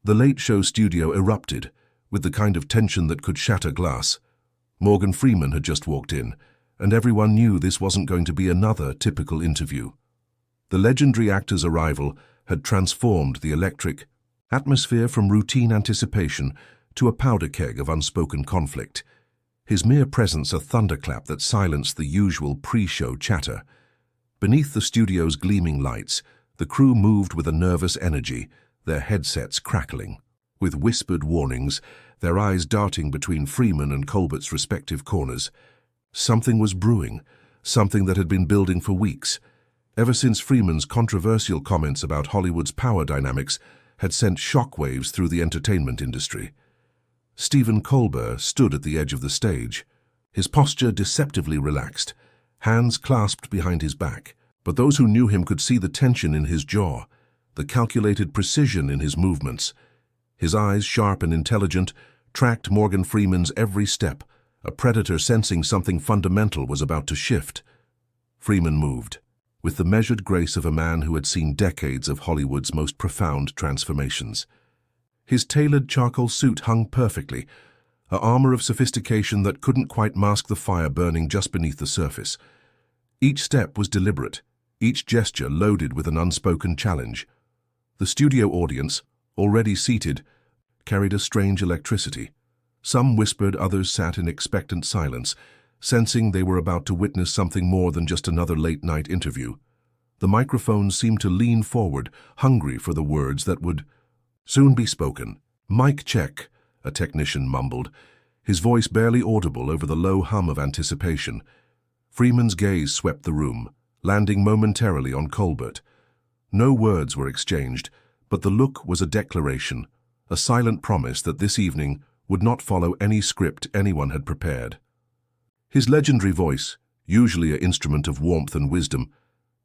The late show studio erupted, with the kind of tension that could shatter glass. Morgan Freeman had just walked in, and everyone knew this wasn't going to be another typical interview. The legendary actor's arrival had transformed the electric atmosphere from routine anticipation to a powder keg of unspoken conflict. His mere presence a thunderclap that silenced the usual pre-show chatter. Beneath the studio's gleaming lights, the crew moved with a nervous energy, their headsets crackling. With whispered warnings, their eyes darting between Freeman and Colbert's respective corners. Something was brewing, something that had been building for weeks, ever since Freeman's controversial comments about Hollywood's power dynamics had sent shockwaves through the entertainment industry. Stephen Colbert stood at the edge of the stage, his posture deceptively relaxed, hands clasped behind his back, but those who knew him could see the tension in his jaw, the calculated precision in his movements. His eyes, sharp and intelligent, tracked Morgan Freeman's every step, a predator sensing something fundamental was about to shift. Freeman moved, with the measured grace of a man who had seen decades of Hollywood's most profound transformations. His tailored charcoal suit hung perfectly, an armor of sophistication that couldn't quite mask the fire burning just beneath the surface. Each step was deliberate, each gesture loaded with an unspoken challenge. The studio audience, already seated, carried a strange electricity. Some whispered, others sat in expectant silence, sensing they were about to witness something more than just another late-night interview. The microphones seemed to lean forward, hungry for the words that would soon be spoken. "Mic check," a technician mumbled, his voice barely audible over the low hum of anticipation. Freeman's gaze swept the room, landing momentarily on Colbert. No words were exchanged, but the look was a declaration, a silent promise that this evening would not follow any script anyone had prepared. His legendary voice, usually an instrument of warmth and wisdom,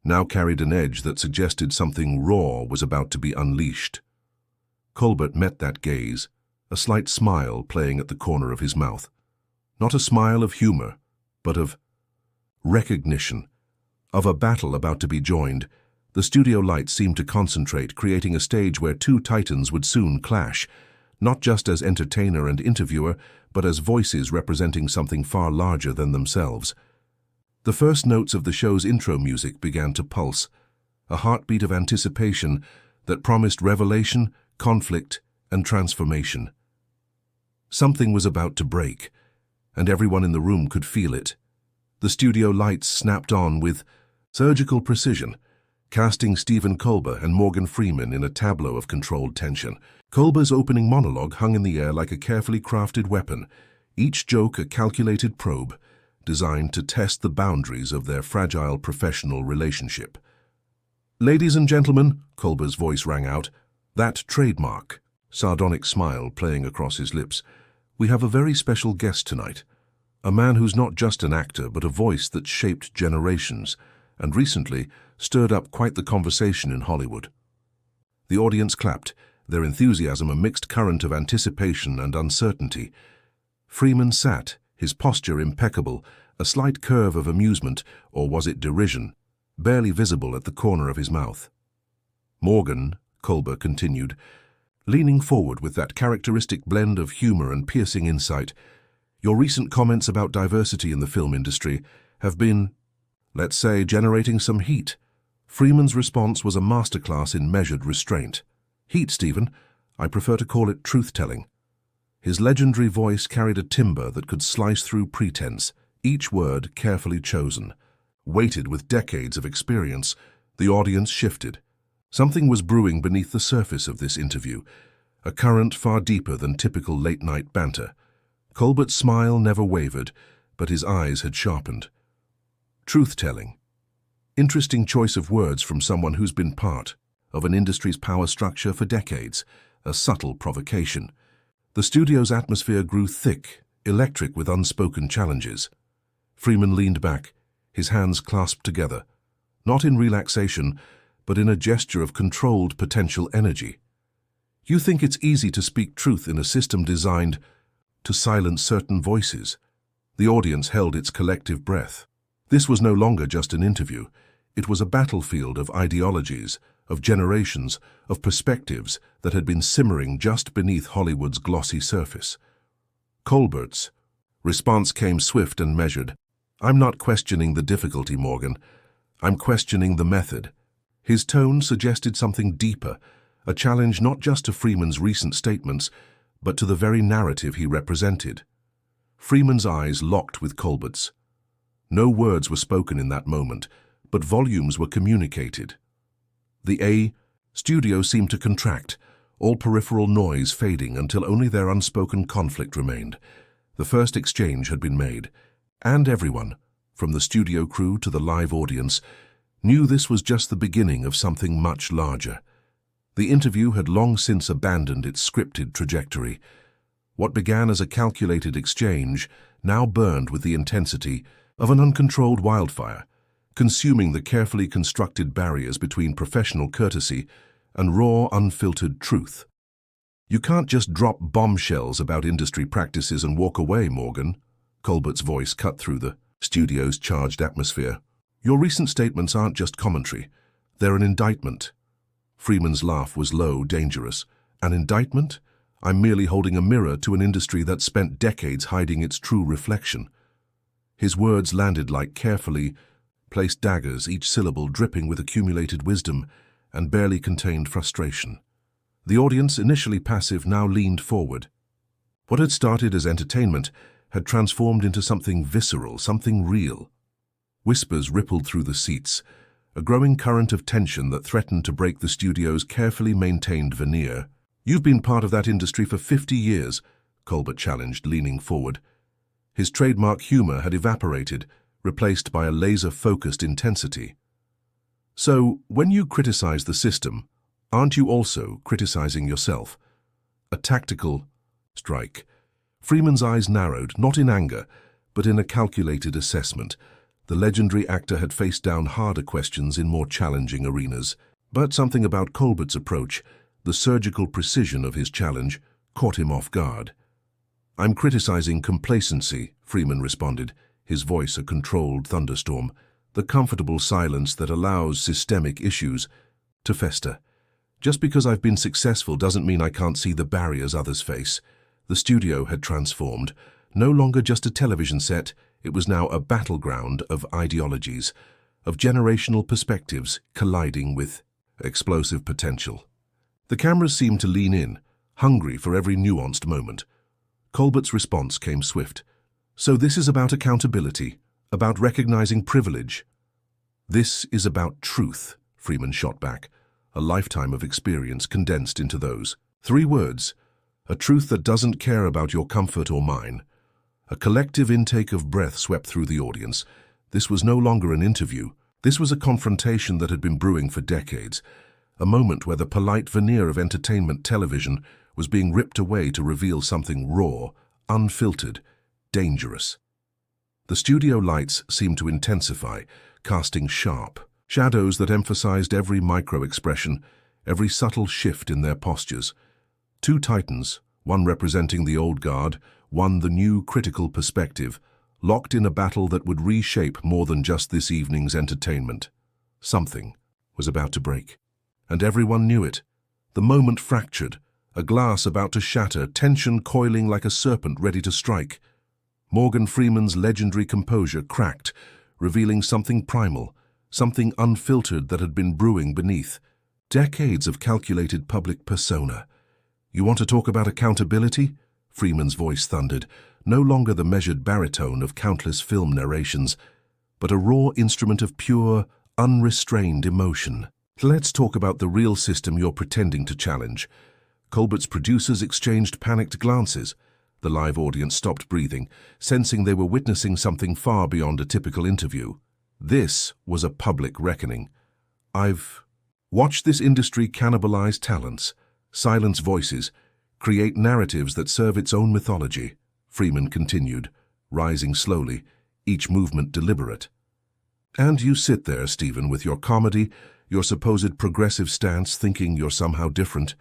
now carried an edge that suggested something raw was about to be unleashed. Colbert met that gaze, a slight smile playing at the corner of his mouth. Not a smile of humor, but of recognition, of a battle about to be joined. The studio lights seemed to concentrate, creating a stage where two titans would soon clash, not just as entertainer and interviewer, but as voices representing something far larger than themselves. The first notes of the show's intro music began to pulse, a heartbeat of anticipation that promised revelation, conflict, and transformation. Something was about to break, and everyone in the room could feel it. The studio lights snapped on with surgical precision, casting Stephen Colbert and Morgan Freeman in a tableau of controlled tension. Colbert's opening monologue hung in the air like a carefully crafted weapon, each joke a calculated probe, designed to test the boundaries of their fragile professional relationship. "Ladies and gentlemen," Colbert's voice rang out, that trademark, sardonic smile playing across his lips, "we have a very special guest tonight, a man who's not just an actor but a voice that shaped generations, and recently stirred up quite the conversation in Hollywood." The audience clapped, their enthusiasm a mixed current of anticipation and uncertainty. Freeman sat, his posture impeccable, a slight curve of amusement, or was it derision, barely visible at the corner of his mouth. "Morgan," Colbert continued, leaning forward with that characteristic blend of humor and piercing insight, "your recent comments about diversity in the film industry have been, let's say, generating some heat." Freeman's response was a masterclass in measured restraint. "Heat, Stephen. I prefer to call it truth-telling." His legendary voice carried a timbre that could slice through pretense, each word carefully chosen. Weighted with decades of experience, the audience shifted. Something was brewing beneath the surface of this interview, a current far deeper than typical late-night banter. Colbert's smile never wavered, but his eyes had sharpened. Truth-telling. Interesting choice of words from someone who's been part of an industry's power structure for decades, a subtle provocation. The studio's atmosphere grew thick, electric with unspoken challenges. Freeman leaned back, his hands clasped together, not in relaxation, but in a gesture of controlled potential energy. "You think it's easy to speak truth in a system designed to silence certain voices?" The audience held its collective breath. This was no longer just an interview. It was a battlefield of ideologies, of generations, of perspectives that had been simmering just beneath Hollywood's glossy surface. Colbert's response came swift and measured. "I'm not questioning the difficulty, Morgan. I'm questioning the method." His tone suggested something deeper, a challenge not just to Freeman's recent statements, but to the very narrative he represented. Freeman's eyes locked with Colbert's. No words were spoken in that moment, but volumes were communicated. The studio seemed to contract, all peripheral noise fading until only their unspoken conflict remained. The first exchange had been made, and everyone, from the studio crew to the live audience, knew this was just the beginning of something much larger. The interview had long since abandoned its scripted trajectory. What began as a calculated exchange now burned with the intensity of an uncontrolled wildfire, consuming the carefully constructed barriers between professional courtesy and raw, unfiltered truth. "You can't just drop bombshells about industry practices and walk away, Morgan," Colbert's voice cut through the studio's charged atmosphere. "Your recent statements aren't just commentary, they're an indictment." Freeman's laugh was low, dangerous. "An indictment? I'm merely holding a mirror to an industry that spent decades hiding its true reflection." His words landed like carefully placed daggers, each syllable dripping with accumulated wisdom and barely contained frustration. The audience, initially passive, now leaned forward. What had started as entertainment had transformed into something visceral, something real. Whispers rippled through the seats, a growing current of tension that threatened to break the studio's carefully maintained veneer. "You've been part of that industry for 50 years, Colbert challenged, leaning forward. His trademark humor had evaporated, replaced by a laser-focused intensity. "So, when you criticize the system, aren't you also criticizing yourself?" A tactical strike. Freeman's eyes narrowed, not in anger, but in a calculated assessment. The legendary actor had faced down harder questions in more challenging arenas. But something about Colbert's approach, the surgical precision of his challenge, caught him off guard. "I'm criticizing complacency," Freeman responded, his voice a controlled thunderstorm, the comfortable silence that allows systemic issues to fester. "Just because I've been successful doesn't mean I can't see the barriers others face." The studio had transformed. No longer just a television set, it was now a battleground of ideologies, of generational perspectives colliding with explosive potential. The cameras seemed to lean in, hungry for every nuanced moment. Colbert's response came swift. "So this is about accountability, about recognizing privilege." "This is about truth," Freeman shot back, a lifetime of experience condensed into those 3 words. "A truth that doesn't care about your comfort or mine." A collective intake of breath swept through the audience. This was no longer an interview. This was a confrontation that had been brewing for decades, a moment where the polite veneer of entertainment television was being ripped away to reveal something raw, unfiltered, dangerous. The studio lights seemed to intensify, casting sharp shadows that emphasized every micro-expression, every subtle shift in their postures. 2 titans, one representing the old guard, one the new critical perspective, locked in a battle that would reshape more than just this evening's entertainment. Something was about to break, and everyone knew it. The moment fractured, a glass about to shatter, tension coiling like a serpent ready to strike. Morgan Freeman's legendary composure cracked, revealing something primal, something unfiltered that had been brewing beneath. Decades of calculated public persona. "You want to talk about accountability?" Freeman's voice thundered, no longer the measured baritone of countless film narrations, but a raw instrument of pure, unrestrained emotion. "Let's talk about the real system you're pretending to challenge." Colbert's producers exchanged panicked glances. The live audience stopped breathing, sensing they were witnessing something far beyond a typical interview. This was a public reckoning. "I've watched this industry cannibalize talents, silence voices, create narratives that serve its own mythology," Freeman continued, rising slowly, each movement deliberate. "And you sit there, Stephen, with your comedy, your supposed progressive stance, thinking you're somehow different."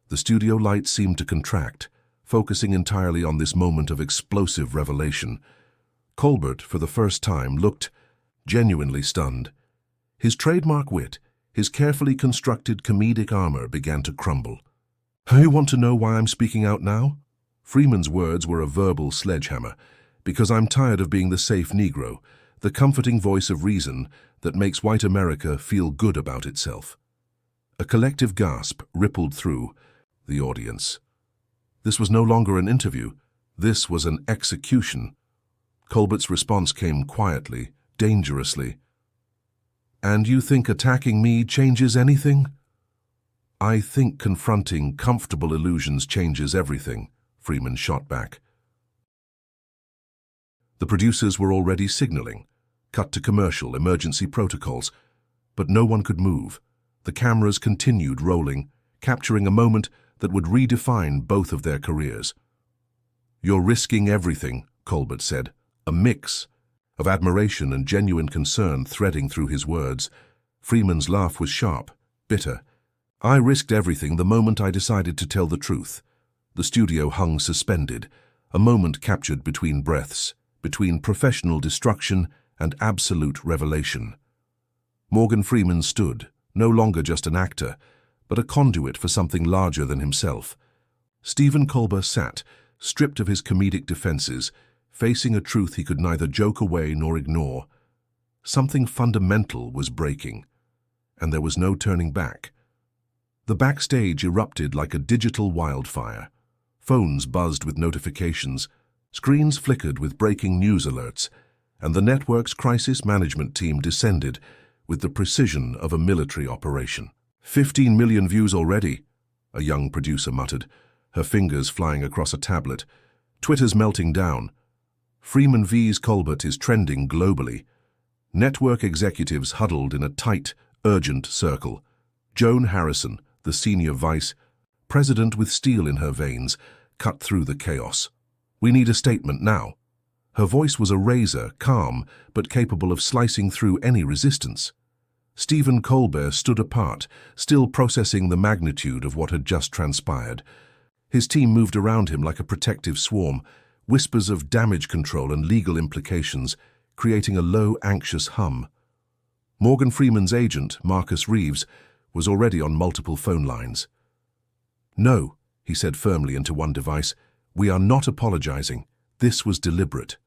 The studio lights seemed to contract, focusing entirely on this moment of explosive revelation. Colbert, for the first time, looked genuinely stunned. His trademark wit, His carefully constructed comedic armor began to crumble. "You want to know why I'm speaking out now?" Freeman's words were a verbal sledgehammer. "Because I'm tired of being the safe Negro, the comforting voice of reason that makes white America feel good about itself." A collective gasp rippled through the audience. This was no longer an interview. This was an execution. Colbert's response came quietly, dangerously. "And you think attacking me changes anything?" "I think confronting comfortable illusions changes everything," Freeman shot back. The producers were already signaling. Cut to commercial, emergency protocols. But no one could move. The cameras continued rolling, capturing a moment that would redefine both of their careers. "You're risking everything," Colbert said, a mix of admiration and genuine concern threading through his words. Freeman's laugh was sharp, bitter. "I risked everything the moment I decided to tell the truth." The studio hung suspended, a moment captured between breaths, between professional destruction and absolute revelation. Morgan Freeman stood, no longer just an actor, but a conduit for something larger than himself. Stephen Colbert sat, stripped of his comedic defenses, facing a truth he could neither joke away nor ignore. Something fundamental was breaking, and there was no turning back. The backstage erupted like a digital wildfire. Phones buzzed with notifications, screens flickered with breaking news alerts, and the network's crisis management team descended with the precision of a military operation. 15 million views already," a young producer muttered, her fingers flying across a tablet. "Twitter's melting down. Freeman vs. Colbert is trending globally." Network executives huddled in a tight, urgent circle. Joan Harrison, the senior vice president with steel in her veins, cut through the chaos. "We need a statement now." Her voice was a razor, calm, but capable of slicing through any resistance. Stephen Colbert stood apart, still processing the magnitude of what had just transpired. His team moved around him like a protective swarm, whispers of damage control and legal implications, creating a low, anxious hum. Morgan Freeman's agent, Marcus Reeves, was already on multiple phone lines. "No," he said firmly into one device, "we are not apologizing. This was deliberate."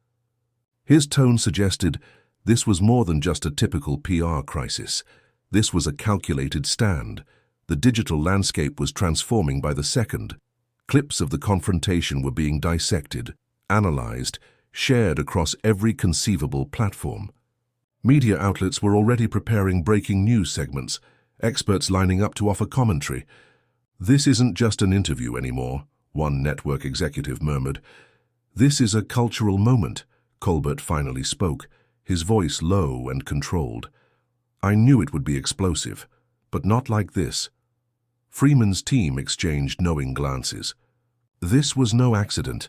His tone suggested this was more than just a typical PR crisis. This was a calculated stand. The digital landscape was transforming by the second. Clips of the confrontation were being dissected, analyzed, shared across every conceivable platform. Media outlets were already preparing breaking news segments, experts lining up to offer commentary. "This isn't just an interview anymore," one network executive murmured. "This is a cultural moment," Colbert finally spoke, his voice low and controlled. "I knew it would be explosive, but not like this." Freeman's team exchanged knowing glances. This was no accident.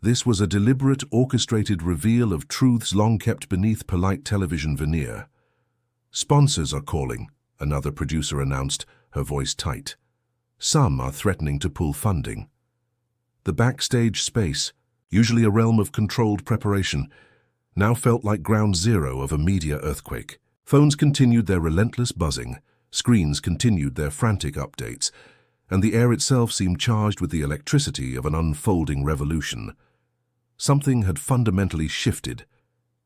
This was a deliberate, orchestrated reveal of truths long kept beneath polite television veneer. "Sponsors are calling," another producer announced, her voice tight. "Some are threatening to pull funding." The backstage space, usually a realm of controlled preparation, now felt like ground zero of a media earthquake. Phones continued their relentless buzzing, screens continued their frantic updates, and the air itself seemed charged with the electricity of an unfolding revolution. Something had fundamentally shifted,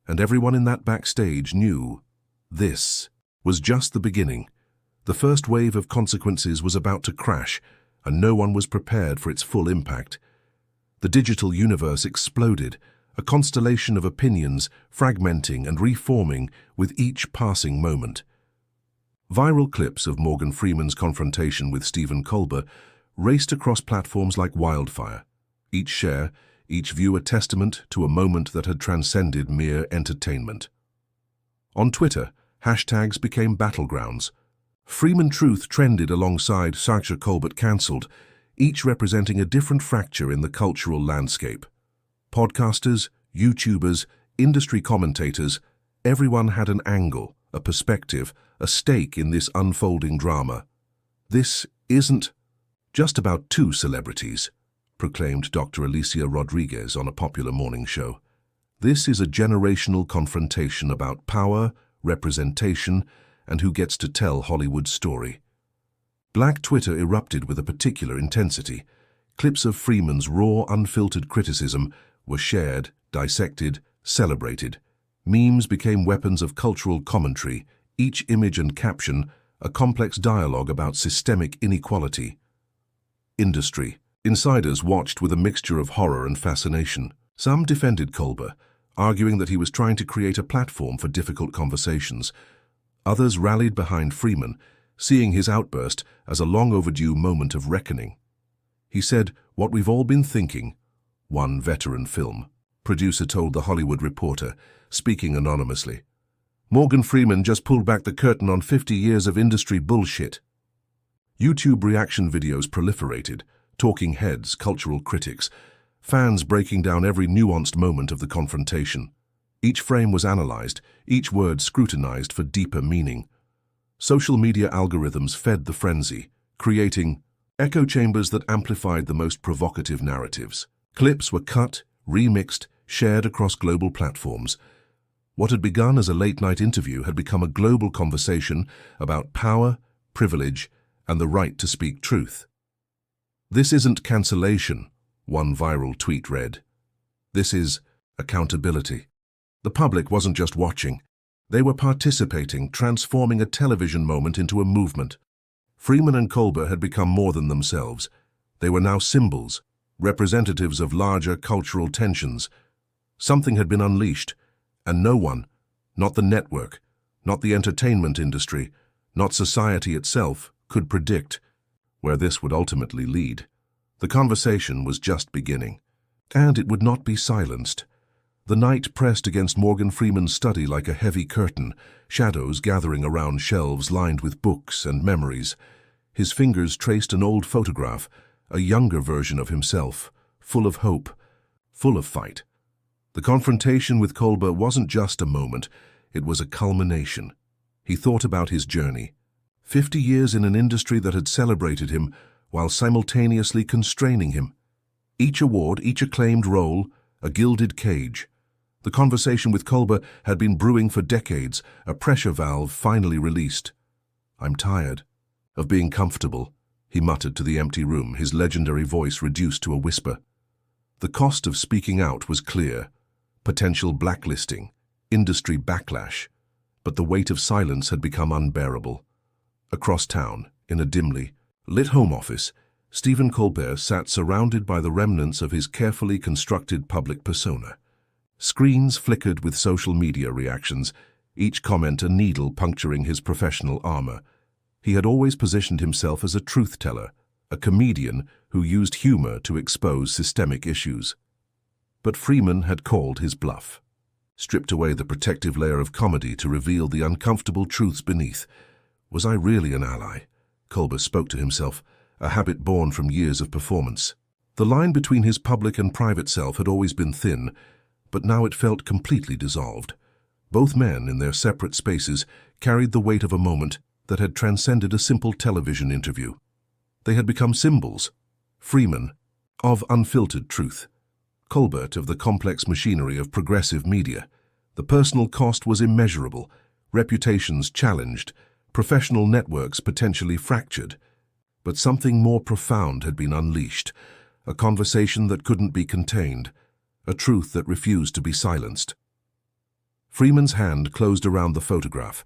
and everyone in that backstage knew this was just the beginning. The first wave of consequences was about to crash, and no one was prepared for its full impact. The digital universe exploded, a constellation of opinions fragmenting and reforming with each passing moment. Viral clips of Morgan Freeman's confrontation with Stephen Colbert raced across platforms like wildfire, each share, each view a testament to a moment that had transcended mere entertainment. On Twitter, hashtags became battlegrounds. Freeman Truth trended alongside Sacha Colbert cancelled, each representing a different fracture in the cultural landscape. Podcasters, YouTubers, industry commentators, everyone had an angle, a perspective, a stake in this unfolding drama. "This isn't just about two celebrities," proclaimed Dr. Alicia Rodriguez on a popular morning show. "This is a generational confrontation about power, representation, and who gets to tell Hollywood's story. Black Twitter erupted with a particular intensity. Clips of Freeman's raw, unfiltered criticism were shared, dissected, celebrated. Memes became weapons of cultural commentary, each image and caption a complex dialogue about systemic inequality. Industry. Insiders watched with a mixture of horror and fascination. Some defended Colbert, arguing that he was trying to create a platform for difficult conversations. Others rallied behind Freeman, seeing his outburst as a long-overdue moment of reckoning. He said, "What we've all been thinking," one veteran film producer told The Hollywood Reporter, speaking anonymously. "Morgan Freeman just pulled back the curtain on 50 years of industry bullshit." YouTube reaction videos proliferated, talking heads, cultural critics, fans breaking down every nuanced moment of the confrontation. Each frame was analyzed, each word scrutinized for deeper meaning. Social media algorithms fed the frenzy, creating echo chambers that amplified the most provocative narratives. Clips were cut, remixed, shared across global platforms. What had begun as a late-night interview had become a global conversation about power, privilege, and the right to speak truth. "This isn't cancellation," one viral tweet read. "This is accountability." The public wasn't just watching. They were participating, transforming a television moment into a movement. Freeman and Colbert had become more than themselves. They were now symbols, representatives of larger cultural tensions. Something had been unleashed, and no one, not the network, not the entertainment industry, not society itself, could predict where this would ultimately lead. The conversation was just beginning, and it would not be silenced. The night pressed against Morgan Freeman's study like a heavy curtain, shadows gathering around shelves lined with books and memories. His fingers traced an old photograph, a younger version of himself, full of hope, full of fight. The confrontation with Colbert wasn't just a moment, it was a culmination. He thought about his journey. 50 years in an industry that had celebrated him while simultaneously constraining him. Each award, each acclaimed role, a gilded cage. The conversation with Colbert had been brewing for decades, a pressure valve finally released. "I'm tired of being comfortable," he muttered to the empty room, his legendary voice reduced to a whisper. The cost of speaking out was clear. Potential blacklisting, industry backlash. But the weight of silence had become unbearable. Across town, in a dimly lit home office, Stephen Colbert sat surrounded by the remnants of his carefully constructed public persona. Screens flickered with social media reactions, each comment a needle puncturing his professional armor. He had always positioned himself as a truth-teller, a comedian who used humor to expose systemic issues. But Freeman had called his bluff. Stripped away the protective layer of comedy to reveal the uncomfortable truths beneath. Was I really an ally? Colbert spoke to himself, a habit born from years of performance. The line between his public and private self had always been thin, but now it felt completely dissolved. Both men, in their separate spaces, carried the weight of a moment that had transcended a simple television interview. They had become symbols. Freeman, of unfiltered truth. Colbert, of the complex machinery of progressive media. The personal cost was immeasurable, reputations challenged, professional networks potentially fractured. But something more profound had been unleashed, a conversation that couldn't be contained, a truth that refused to be silenced. Freeman's hand closed around the photograph.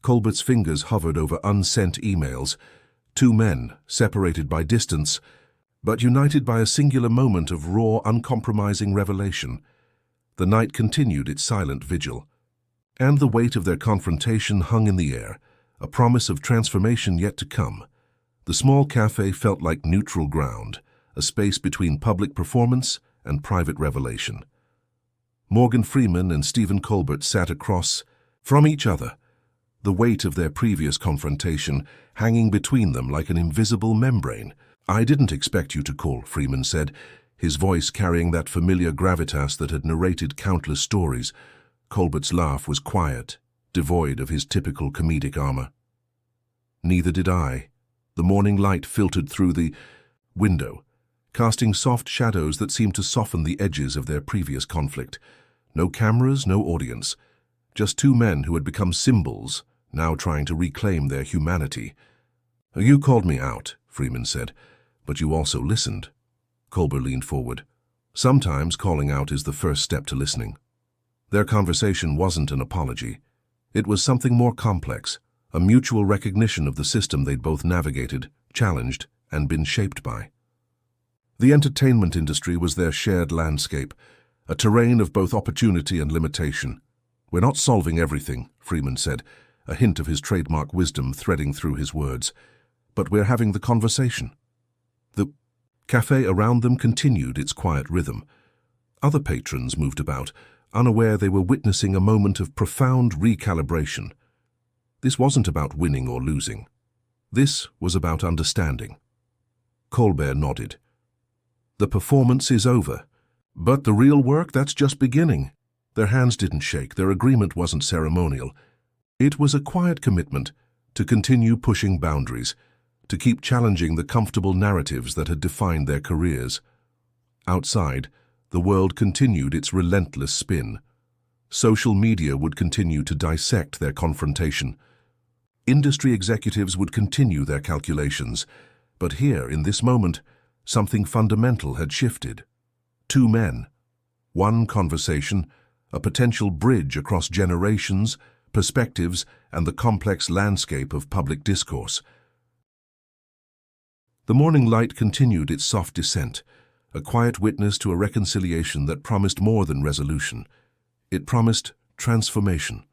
Colbert's fingers hovered over unsent emails. Two men, separated by distance, but united by a singular moment of raw, uncompromising revelation. The night continued its silent vigil, and the weight of their confrontation hung in the air, a promise of transformation yet to come. The small cafe felt like neutral ground, a space between public performance and private revelation. Morgan Freeman and Stephen Colbert sat across from each other, the weight of their previous confrontation hanging between them like an invisible membrane. "I didn't expect you to call," Freeman said, his voice carrying that familiar gravitas that had narrated countless stories. Colbert's laugh was quiet, devoid of his typical comedic armor. "Neither did I." The morning light filtered through the window, casting soft shadows that seemed to soften the edges of their previous conflict. No cameras, no audience. Just two men who had become symbols, now trying to reclaim their humanity. "You called me out," Freeman said, "but you also listened." Colbert leaned forward. Sometimes calling out is the first step to listening. Their conversation wasn't an apology. It was something more complex, a mutual recognition of the system they'd both navigated, challenged, and been shaped by. The entertainment industry was their shared landscape, a terrain of both opportunity and limitation. "We're not solving everything," Freeman said, a hint of his trademark wisdom threading through his words. "But we're having the conversation." The cafe around them continued its quiet rhythm. Other patrons moved about, unaware they were witnessing a moment of profound recalibration. This wasn't about winning or losing. This was about understanding. Colbert nodded. "The performance is over. But the real work, that's just beginning." Their hands didn't shake, their agreement wasn't ceremonial. It was a quiet commitment to continue pushing boundaries, to keep challenging the comfortable narratives that had defined their careers. Outside, the world continued its relentless spin. Social media would continue to dissect their confrontation. Industry executives would continue their calculations. But here, in this moment, something fundamental had shifted. Two men, one conversation, a potential bridge across generations, perspectives, and the complex landscape of public discourse. The morning light continued its soft descent, a quiet witness to a reconciliation that promised more than resolution. It promised transformation.